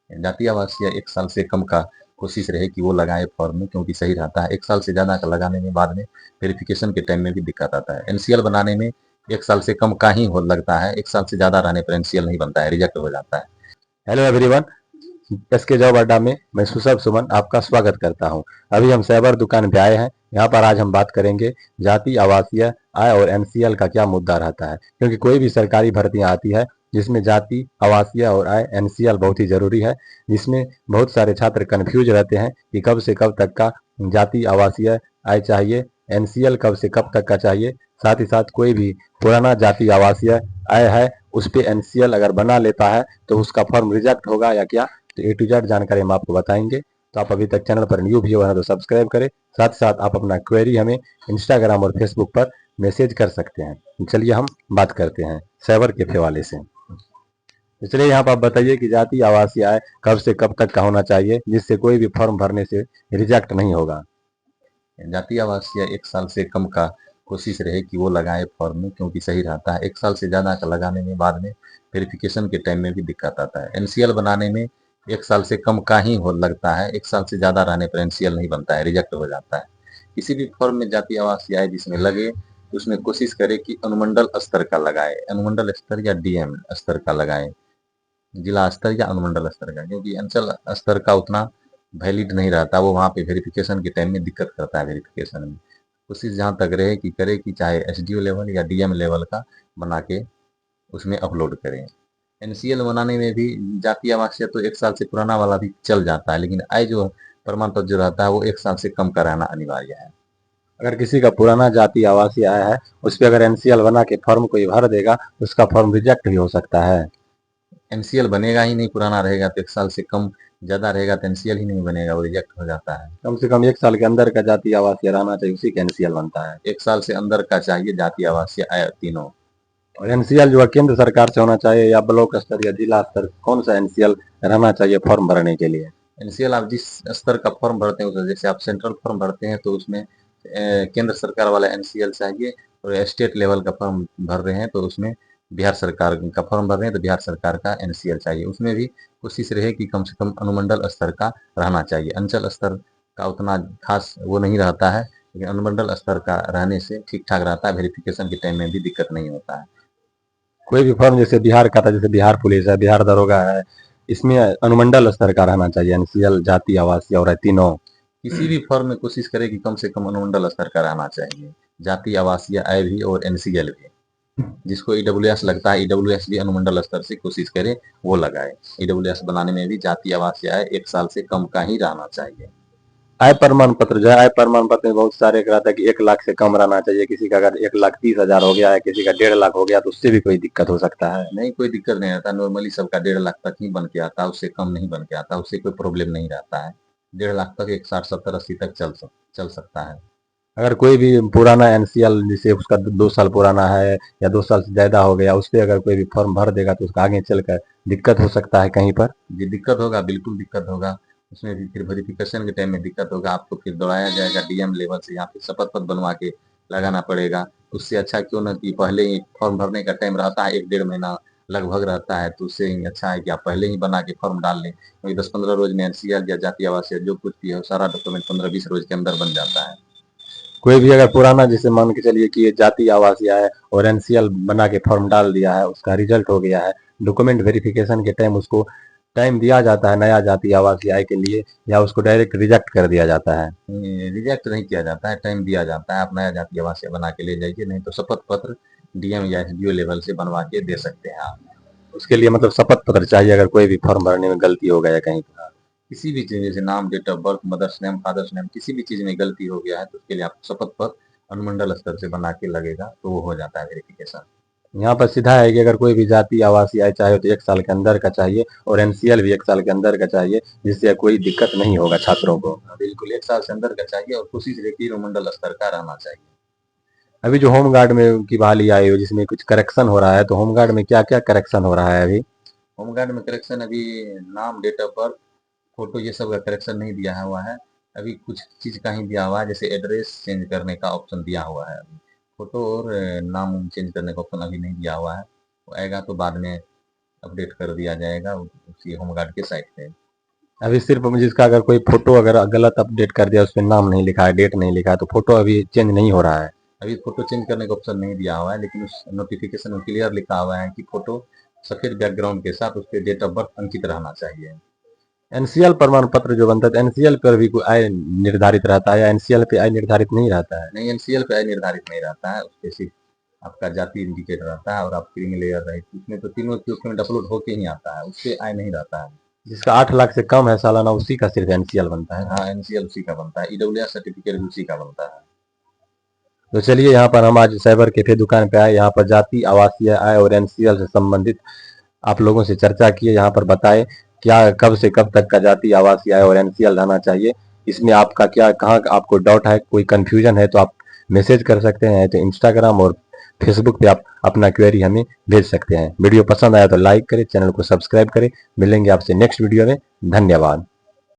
जाति आवासीय 1 साल से कम का कोशिश रहे कि वो लगाए फॉर्म में, क्योंकि सही रहता है। 1 साल से ज़्यादा का लगाने में बाद में वेरिफिकेशन के टाइम में भी दिक्कत आता है। एनसीएल बनाने में 1 साल से कम का ही हो लगता है, 1 साल से ज़्यादा रहने पर एनसीएल नहीं बनता है, रिजेक्ट हो जाता है। हेलो एवरीवन, एसके जॉब अड्डा में मैं सुशभ सुमन आपका स्वागत करता हूं। अभी हम साइबर दुकान पे आए हैं। यहाँ पर आज हम बात करेंगे जाति आवासीय आय और एनसीएल का क्या मुद्दा रहता है, क्योंकि कोई भी सरकारी भर्तियां आती है जिसमें जाति आवासीय और आय एनसीएल बहुत ही जरूरी है, जिसमें बहुत सारे छात्र कंफ्यूज रहते हैं कि कब से कब तक का जाति आवासीय आय चाहिए, एनसीएल कब से कब तक का चाहिए। साथ ही साथ कोई भी पुराना जाति आवासीय आय है उस पे एनसीएल अगर बना लेता है तो उसका फॉर्म रिजेक्ट होगा या क्या, तो ए टू जेड जानकारी हम आपको बताएंगे। तो आप अभी तक चैनल पर न्यू भी हो ना तो सब्सक्राइब करें। साथ साथ आप अपना क्वेरी हमें इंस्टाग्राम और फेसबुक पर मैसेज कर सकते हैं। चलिए हम बात करते हैं साइबर कैफे वाले से। तो चलिए यहाँ पर आप बताइए कि जाति आवासीय आय कब से कब तक का होना चाहिए जिससे कोई भी फॉर्म भरने से रिजेक्ट नहीं होगा। जाति आवासीय 1 साल से कम का कोशिश रहे कि वो लगाए फॉर्म में, क्योंकि सही रहता है। 1 साल से ज़्यादा का लगाने में बाद में वेरिफिकेशन के टाइम में भी दिक्कत आता है। एनसीएल बनाने में 1 साल से कम का ही हो लगता है, 1 साल से ज़्यादा रहने पर एनसीएल नहीं बनता है, रिजेक्ट हो जाता है। किसी भी फॉर्म में जाति आवासीय आय जिसमें लगे तो उसमें कोशिश करे कि अनुमंडल स्तर का लगाए, अनुमंडल स्तर या डीएम स्तर का लगाए, जिला स्तर या अनुमंडल स्तर का, क्योंकि अंचल स्तर का उतना वैलिड नहीं रहता, वो वहाँ पे वेरिफिकेशन के टाइम में दिक्कत करता है। वेरिफिकेशन में कोशिश जहाँ तक रहे कि करे कि चाहे एसडीओ लेवल या डीएम लेवल का बना के उसमें अपलोड करें। एनसीएल बनाने में भी जाति आवासीय तो 1 साल से पुराना वाला भी चल जाता है, लेकिन आय जो प्रमाण पत्र जो रहता है वो 1 साल से कम का रहना अनिवार्य है। अगर किसी का पुराना जाति आवासीय आय है उस पर अगर एनसीएल बना के फॉर्म कोई भर देगा उसका फॉर्म रिजेक्ट भी हो सकता है। एनसीएल बनेगा ही नहीं, पुराना रहेगा तो 1 साल से कम ज़्यादा रहेगा तो एनसीएल ही नहीं बनेगा, वो रिजेक्ट हो जाता है। कम से कम 1 साल के अंदर का जाति आवासीय रहना चाहिए, उसी का एनसीएल बनता है। 1 साल से अंदर का चाहिए जाति आवासीय आय तीनों। और एनसीएल जो है केंद्र सरकार से होना चाहिए या ब्लॉक स्तर या जिला स्तर, कौन सा एनसीएल रहना चाहिए फॉर्म भरने के लिए। एनसीएल आप जिस स्तर का फॉर्म भरते हैं, जैसे आप सेंट्रल फॉर्म भरते हैं तो उसमें केंद्र सरकार वाला एनसीएल चाहिए, और स्टेट लेवल का फॉर्म भर रहे हैं तो उसमें बिहार सरकार का फॉर्म भर रहे हैं तो बिहार सरकार का एनसीएल चाहिए। उसमें भी कोशिश रहे कि कम से कम अनुमंडल स्तर का रहना चाहिए, अंचल स्तर का उतना खास वो नहीं रहता है, लेकिन अनुमंडल स्तर का रहने से ठीक ठाक रहता है, वेरिफिकेशन के टाइम में भी दिक्कत नहीं होता है। कोई भी फॉर्म जैसे बिहार का था, जैसे बिहार पुलिस है, बिहार दरोगा है, इसमें अनुमंडल स्तर का रहना चाहिए एनसीएल, जाति आवासीय और तीनों। किसी भी फॉर्म में कोशिश करें कि कम से कम अनुमंडल स्तर का रहना चाहिए, जाति आवासीय आय भी और एनसीएल भी। जिसको ईडब्ल्यूएस लगता है, ईडब्ल्यूएस भी अनुमंडल स्तर से कोशिश करे वो लगाए। ईडब्ल्यूएस बनाने में भी जाति आवासीय आय 1 साल से कम का ही रहना चाहिए। आय प्रमाण पत्र जो है, आय प्रमाण पत्र में बहुत सारे रहता है कि 1 लाख से कम रहना चाहिए, किसी का अगर 1,30,000 हो गया है, किसी का 1.5 लाख हो गया तो उससे भी कोई दिक्कत हो सकता है। नहीं, कोई दिक्कत नहीं रहता, नॉर्मली सबका 1.5 लाख तक ही बन के आता है, उससे कम नहीं बन के आता, उससे कोई प्रॉब्लम नहीं रहता है। 1.5 लाख तक एक 60, 70, 80 तक चल सकता है। अगर कोई भी पुराना एनसीएल जिसे उसका 2 साल पुराना है या 2 साल से ज्यादा हो गया, उस पर अगर कोई भी फॉर्म भर देगा तो उसका आगे चलकर दिक्कत हो सकता है कहीं पर। जी दिक्कत होगा, बिल्कुल दिक्कत होगा। उसमें भी फिर वेरिफिकेशन के टाइम में दिक्कत होगा, आपको फिर दौड़ाया जाएगा डीएम लेवल से, यहाँ पे शपथ पत्र बनवा के लगाना पड़ेगा। उससे अच्छा क्यों ना कि पहले ही फॉर्म भरने का टाइम रहता है, 1 डेढ़ महीना लगभग रहता है, तो उससे ही अच्छा है कि आप पहले ही बना के फॉर्म डाल लें, क्योंकि 10-15 रोज में एनसीएल या जाति आवासीय जो कुछ भी है सारा डॉक्यूमेंट 15-20 रोज के अंदर बन जाता है। कोई भी अगर पुराना जैसे मान के चलिए कि ये जाति आवासीय है और एनसीएल बना के फॉर्म डाल दिया है, उसका रिजल्ट हो गया है, डॉक्यूमेंट वेरिफिकेशन के टाइम उसको टाइम दिया जाता है नया जाति आवासीय आय के लिए, या उसको डायरेक्ट रिजेक्ट कर दिया जाता है। रिजेक्ट नहीं किया जाता है, टाइम दिया जाता है, आप नया जाति आवासीय बना के ले जाइए, नहीं तो शपथ पत्र डीएम या एसडीओ लेवल से बनवा के दे सकते हैं आप। उसके लिए मतलब शपथ पत्र चाहिए अगर कोई भी फॉर्म भरने में गलती हो गया कहीं पर। किसी भी चीज जैसे नाम, date of birth, mother's name, father's name, किसी भी चीज में गलती हो गया है तो उसके लिए आप शपथ पत्र अनुमंडल स्तर से बना के लगेगा तो वो हो जाता है वेरिफिकेशन। यहाँ पर सीधा है कि अगर कोई भी जाति आवासीय आय चाहे तो 1 साल के अंदर का चाहिए और एनसीएल भी 1 साल के अंदर का चाहिए, जिससे कोई दिक्कत नहीं होगा छात्रों को। बिल्कुल 1 साल से अंदर का चाहिए और कोशिश रहती है अनुमंडल स्तर का रहना चाहिए। अभी जो होम गार्ड में की बहाली आई हो जिसमें कुछ करेक्शन हो रहा है, तो होम गार्ड में क्या क्या करेक्शन हो रहा है अभी। होमगार्ड में करेक्शन अभी नाम, डेट ऑफ बर्थ, फोटो ये सब का करेक्शन नहीं दिया हुआ है। अभी कुछ चीज का ही दिया हुआ है, जैसे एड्रेस चेंज करने का ऑप्शन दिया हुआ है अभी। फोटो और नाम चेंज करने का ऑप्शन अभी नहीं दिया हुआ है, वो आएगा तो बाद में अपडेट कर दिया जाएगा उसी होमगार्ड के साइट पे। अभी सिर्फ जिसका अगर कोई फोटो अगर गलत अपडेट कर दिया, उसमें नाम नहीं लिखा है, डेट नहीं लिखा है, तो फोटो अभी चेंज नहीं हो रहा है। अभी फोटो चेंज करने का ऑप्शन नहीं दिया हुआ है, लेकिन उस नोटिफिकेशन में क्लियर लिखा हुआ है कि फोटो सफेद बैकग्राउंड के साथ उस पर डेट ऑफ बर्थ अंकित रहना चाहिए। एनसीएल प्रमाण पत्र जो बनता है, एनसीएल पर भी कोई आय निर्धारित रहता है या एनसीएल पे आय निर्धारित नहीं रहता है? नहीं, एनसीएल पे आय निर्धारित नहीं रहता है, उस पे सिर्फ आपका जाति इंडिकेट रहता है और आप क्रीमी लेयर रहे, उसमें तो तीनों डॉक्यूमेंट अपलोड होके ही आता है, उससे आय नहीं रहता है। जिसका 8 लाख से कम है सालाना, उसी का सिर्फ एनसीएल बनता है। हाँ, एनसीएल उसी का बनता है, ईडब्ल्यूआर सर्टिफिकेट भी उसी का बनता है। तो चलिए, यहाँ पर हम आज साइबर कैफे दुकान पे आए, यहाँ पर जाति, आवासीय आय और एनसीएल से संबंधित आप लोगों से चर्चा किए, यहाँ पर बताए क्या कब से कब तक का जाति, आवासीय आय और एनसीएल रहना चाहिए। इसमें आपका क्या, कहाँ आपको डाउट है, कोई कंफ्यूजन है, तो आप मैसेज कर सकते हैं, तो इंस्टाग्राम और फेसबुक पे आप अपना क्वेरी हमें भेज सकते हैं। वीडियो पसंद आया तो लाइक करें, चैनल को सब्सक्राइब करें। मिलेंगे आपसे नेक्स्ट वीडियो में। धन्यवाद।